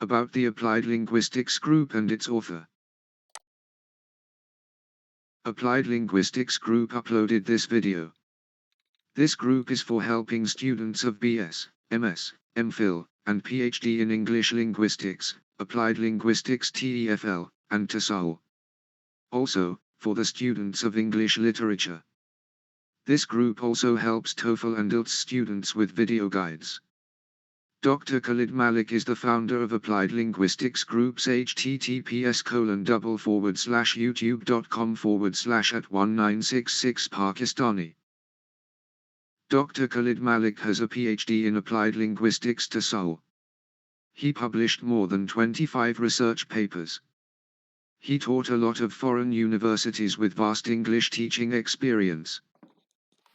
About the Applied Linguistics Group and its author. Applied Linguistics Group uploaded this video. This group is for helping students of BS, MS, MPhil, and PhD in English Linguistics, Applied Linguistics TEFL, and TESOL. Also, for the students of English Literature. This group also helps TOEFL and IELTS students with video guides. Dr. Khalid Malik is the founder of Applied Linguistics Group's https://youtube.com/@1966 Pakistani. Dr. Khalid Malik has a PhD in Applied Linguistics TESOL. He published more than 25 research papers. He taught a lot of foreign universities with vast English teaching experience.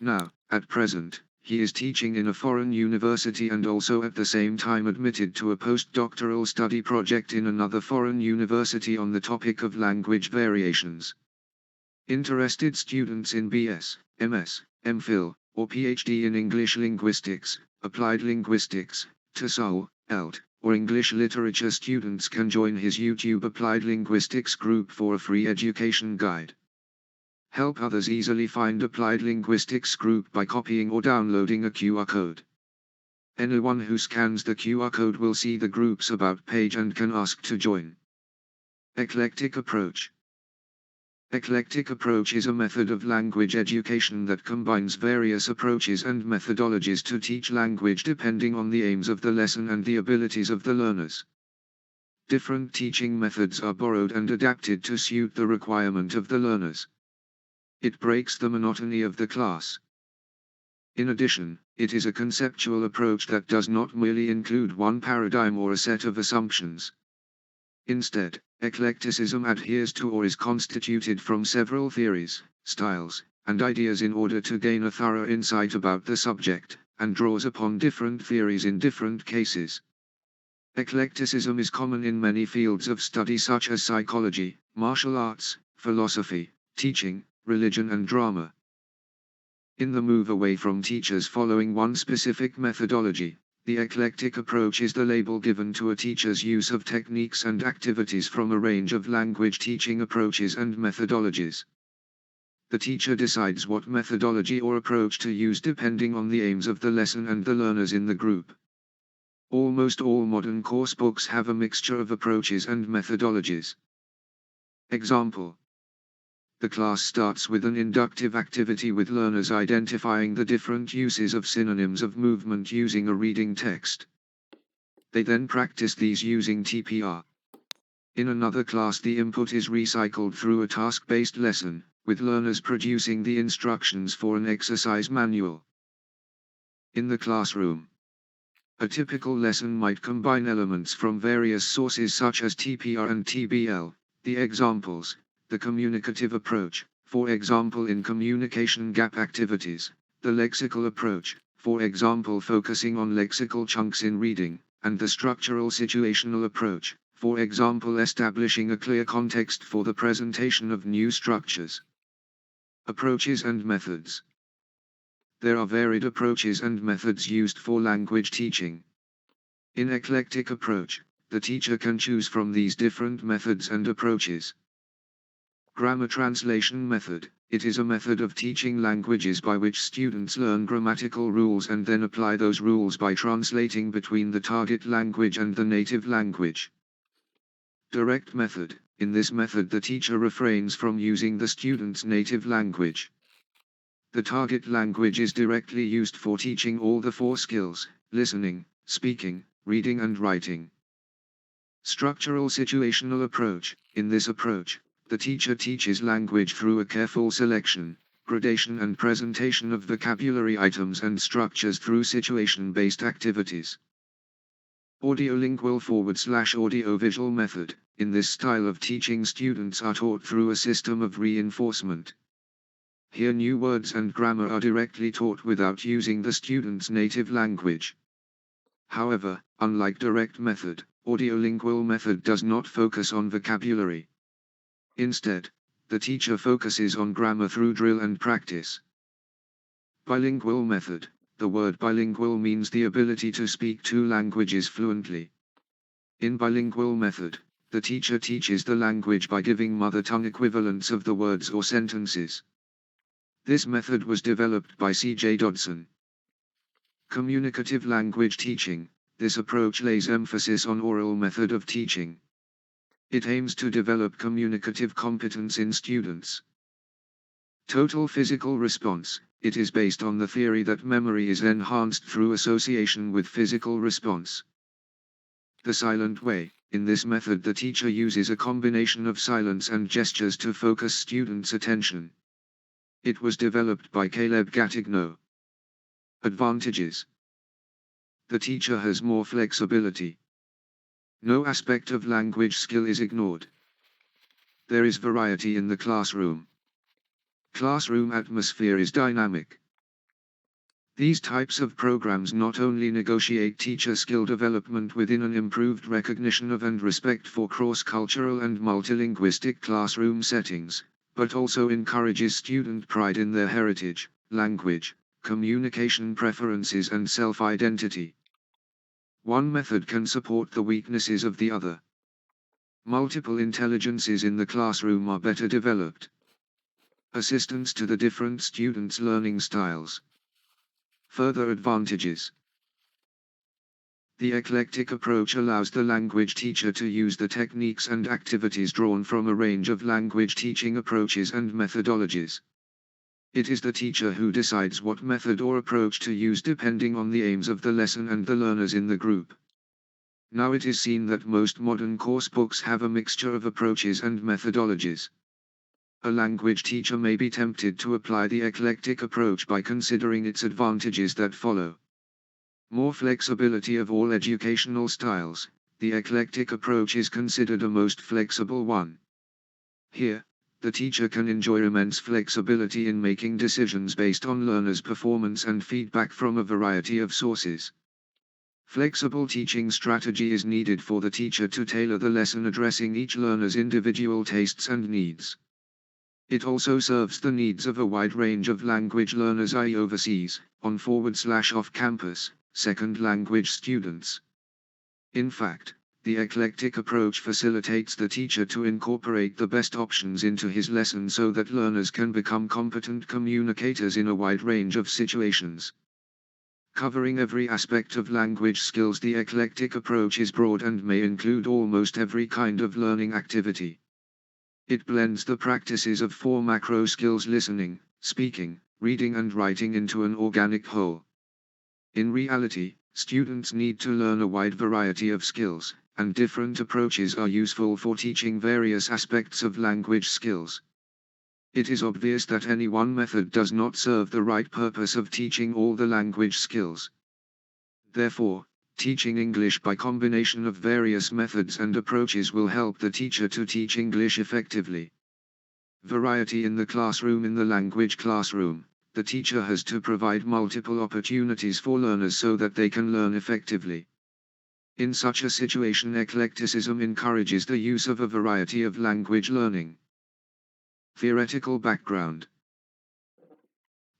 Now, at present, he is teaching in a foreign university and also at the same time admitted to a postdoctoral study project in another foreign university on the topic of language variations. Interested students in BS, MS, MPhil, or PhD in English Linguistics, Applied Linguistics, TESOL, IELTS, or English Literature students can join his YouTube Applied Linguistics group for a free education guide. Help others easily find Applied Linguistics group by copying or downloading a QR code. Anyone who scans the QR code will see the group's About page and can ask to join. Eclectic Approach. Eclectic approach is a method of language education that combines various approaches and methodologies to teach language depending on the aims of the lesson and the abilities of the learners. Different teaching methods are borrowed and adapted to suit the requirement of the learners. It breaks the monotony of the class. In addition, it is a conceptual approach that does not merely include one paradigm or a set of assumptions. Instead, eclecticism adheres to or is constituted from several theories, styles, and ideas in order to gain a thorough insight about the subject, and draws upon different theories in different cases. Eclecticism is common in many fields of study such as psychology, martial arts, philosophy, teaching, religion and drama. In the move away from teachers following one specific methodology, the eclectic approach is the label given to a teacher's use of techniques and activities from a range of language teaching approaches and methodologies. The teacher decides what methodology or approach to use depending on the aims of the lesson and the learners in the group. Almost all modern course books have a mixture of approaches and methodologies. Example. The class starts with an inductive activity with learners identifying the different uses of synonyms of movement using a reading text. They then practice these using TPR. In another class the input is recycled through a task-based lesson, with learners producing the instructions for an exercise manual. In the classroom, a typical lesson might combine elements from various sources such as TPR and TBL. The examples: the communicative approach, for example in communication gap activities, the lexical approach, for example focusing on lexical chunks in reading, and the structural situational approach, for example establishing a clear context for the presentation of new structures. Approaches and methods. There are varied approaches and methods used for language teaching. In eclectic approach, the teacher can choose from these different methods and approaches. Grammar translation method. It is a method of teaching languages by which students learn grammatical rules and then apply those rules by translating between the target language and the native language. Direct method. In this method the teacher refrains from using the student's native language. The target language is directly used for teaching all the four skills: listening, speaking, reading and writing. Structural situational approach. In this approach, the teacher teaches language through a careful selection, gradation and presentation of vocabulary items and structures through situation-based activities. Audiolingual/audiovisual method. In this style of teaching students are taught through a system of reinforcement. Here new words and grammar are directly taught without using the student's native language. However, unlike direct method, audiolingual method does not focus on vocabulary. Instead, the teacher focuses on grammar through drill and practice. Bilingual method. The word bilingual means the ability to speak two languages fluently. In bilingual method, the teacher teaches the language by giving mother tongue equivalents of the words or sentences. This method was developed by C.J. Dodson. Communicative language teaching. This approach lays emphasis on oral method of teaching. It aims to develop communicative competence in students. Total physical response. It is based on the theory that memory is enhanced through association with physical response. The silent way. In this method, the teacher uses a combination of silence and gestures to focus students' attention. It was developed by Caleb Gattigno. Advantages. The teacher has more flexibility. No aspect of language skill is ignored. There is variety in the classroom. Classroom atmosphere is dynamic. These types of programs not only negotiate teacher skill development within an improved recognition of and respect for cross-cultural and multilinguistic classroom settings, but also encourages student pride in their heritage, language, communication preferences and self-identity. One method can support the weaknesses of the other. Multiple intelligences in the classroom are better developed. Assistance to the different students' learning styles. Further advantages. The eclectic approach allows the language teacher to use the techniques and activities drawn from a range of language teaching approaches and methodologies. It is the teacher who decides what method or approach to use depending on the aims of the lesson and the learners in the group. Now it is seen that most modern course books have a mixture of approaches and methodologies. A language teacher may be tempted to apply the eclectic approach by considering its advantages that follow. More flexibility of all educational styles. The eclectic approach is considered a most flexible one. Here, the teacher can enjoy immense flexibility in making decisions based on learners' performance and feedback from a variety of sources. Flexible teaching strategy is needed for the teacher to tailor the lesson addressing each learner's individual tastes and needs. It also serves the needs of a wide range of language learners, i.e. overseas, on/off campus, second language students. In fact, the eclectic approach facilitates the teacher to incorporate the best options into his lesson so that learners can become competent communicators in a wide range of situations. Covering every aspect of language skills, the eclectic approach is broad and may include almost every kind of learning activity. It blends the practices of 4 macro skills: listening, speaking, reading and writing into an organic whole. In reality, students need to learn a wide variety of skills, and different approaches are useful for teaching various aspects of language skills. It is obvious that any one method does not serve the right purpose of teaching all the language skills. Therefore, teaching English by combination of various methods and approaches will help the teacher to teach English effectively. Variety in the classroom. In the language classroom, the teacher has to provide multiple opportunities for learners so that they can learn effectively. In such a situation, eclecticism encourages the use of a variety of language learning. Theoretical background.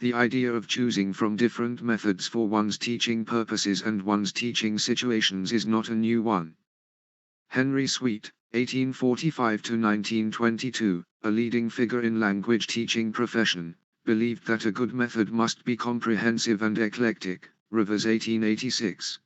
The idea of choosing from different methods for one's teaching purposes and one's teaching situations is not a new one. Henry Sweet, 1845 to 1922, a leading figure in language teaching profession, believed that a good method must be comprehensive and eclectic. Rivers, 1886.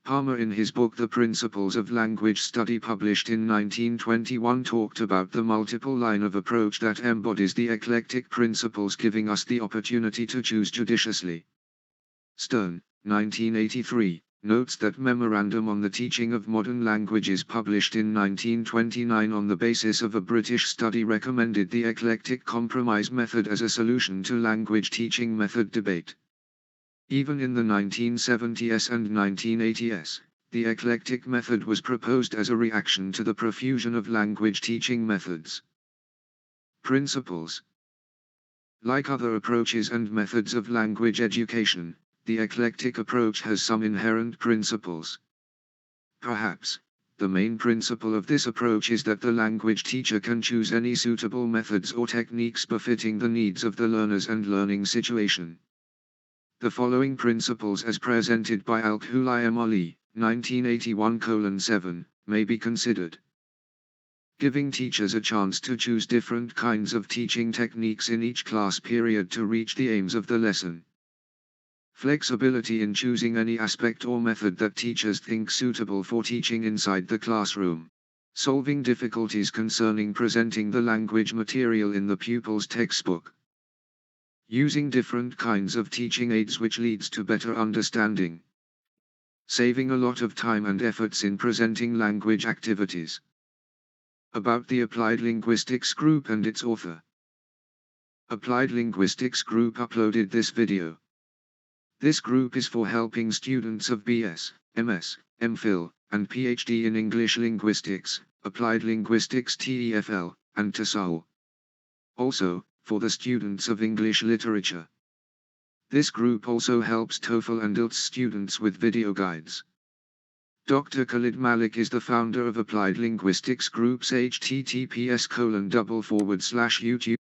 Palmer, in his book The Principles of Language Study published in 1921, talked about the multiple line of approach that embodies the eclectic principles, giving us the opportunity to choose judiciously. Stern, 1983, notes that Memorandum on the Teaching of Modern Languages published in 1929 on the basis of a British study recommended the eclectic compromise method as a solution to language teaching method debate. Even in the 1970s and 1980s, the eclectic method was proposed as a reaction to the profusion of language teaching methods. Principles. Like other approaches and methods of language education, the eclectic approach has some inherent principles. Perhaps, the main principle of this approach is that the language teacher can choose any suitable methods or techniques befitting the needs of the learners and learning situation. The following principles, as presented by Al-Khulaim Ali, 1981:7, may be considered. Giving teachers a chance to choose different kinds of teaching techniques in each class period to reach the aims of the lesson. Flexibility in choosing any aspect or method that teachers think suitable for teaching inside the classroom. Solving difficulties concerning presenting the language material in the pupil's textbook. Using different kinds of teaching aids which leads to better understanding. Saving a lot of time and efforts in presenting language activities. About the Applied Linguistics Group and its author. Applied Linguistics Group uploaded this video. This group is for helping students of BS, MS, MPhil, and PhD in English Linguistics, Applied Linguistics TEFL, and TESOL. Also, for the students of English Literature. This group also helps TOEFL and IELTS students with video guides. Dr. Khalid Malik is the founder of Applied Linguistics Group's https://YouTube